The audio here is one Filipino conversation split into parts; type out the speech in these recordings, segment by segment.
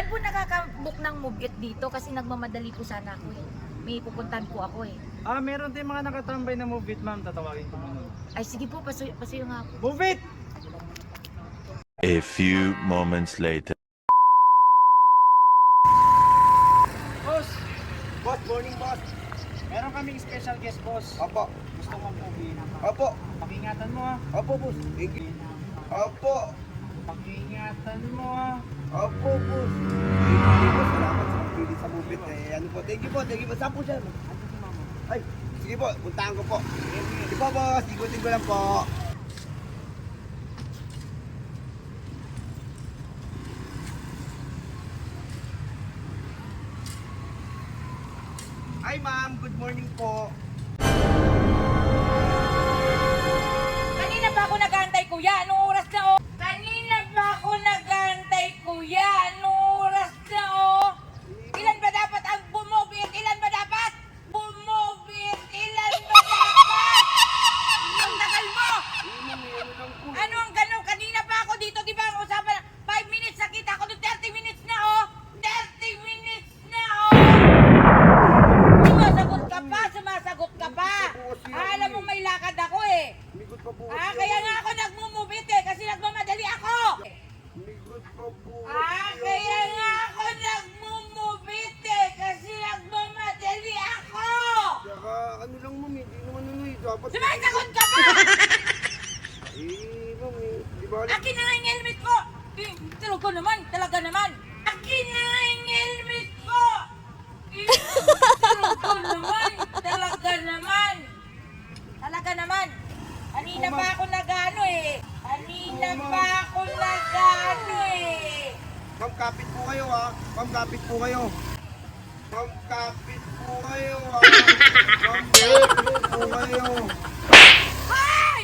Saan po nakaka-book ng move it dito? Kasi nagmamadali po sana ako eh. May pupuntahan po ako eh. Meron tayong mga nakatambay na move it, ma'am. Tatawagin ko muna. Ay sige po, pasuyo nga po. Move it! A few moments later. Boss! Boss, morning boss! Meron kaming special guest, boss. Opo. Gusto mong pugiin ako. Opo. Pakingatan mo ha. Opo, boss. Thank you. Opo. Pakingatan mo ha. Opo, boss. Thank you, boss. Salamat sa pagpili sa movie. Ano po? Thank you po. Thank you po. Saan po siya? Ay, sige po. Puntahan ko po. Sige po, boss. Ikutin ko lang po. Hi, ma'am. Good morning po. Kanina pa ako nag-aantay kuya, anong oras na oh? Kanina pa ako nag-aantay kuya, anong oras na oh? Ilan ba dapat ang bumobit? Ilan ba dapat? Bumobit! Ilan ba dapat? Ang tagal mo! Ano ang gano'n? Kanina pa ako dito, di ba ang usapan? 5 minutes nakita ko doon, 30 minutes na oh! 30 minutes na oh! Sumasagot ka pa! Alam mo may lakad ako eh! Migot pa po. Kaya nga ako nagmumubit eh, kasi nagmamadali ako! Migot pa po. Kaya nga ako nagmumubit eh, kasi nagmamadali ako! Saka ano lang, ma'am. Hindi naman ano eh. Dapat... Sumasagot ka pa! Ma'am di ba? Akin na nga yung helmet ko! Talaga naman! Akin na nga yung helmet ko! Talaga naman! Kanina pa ako nag-ano eh! Ma'am, kapit po kayo ha. Ma'am, kapit po kayo. Ma'am, kapit po kayo ha. Ma'am, kapit po kayo. Ay!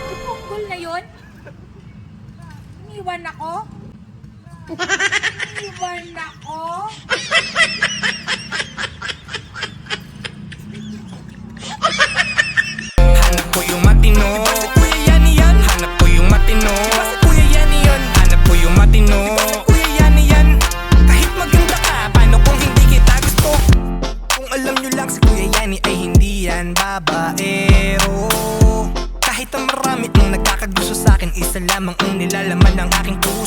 Yung punggol na yun? Iniwan ako? Iniwan ako? Hanap ko yung matino. Kuya yan yan. Hanap ko yung matino. Kuya yan yan. Hanap ko yung matino. Kuya yan yan. Kahit maganda ka, paano kung hindi kita gusto? Kung alam nyo lang si Kuya Yani ay hindi yan babaero. Kahit ang marami ang nagkakagusto sa'kin, isa lamang ang nilalaman ng aking puso.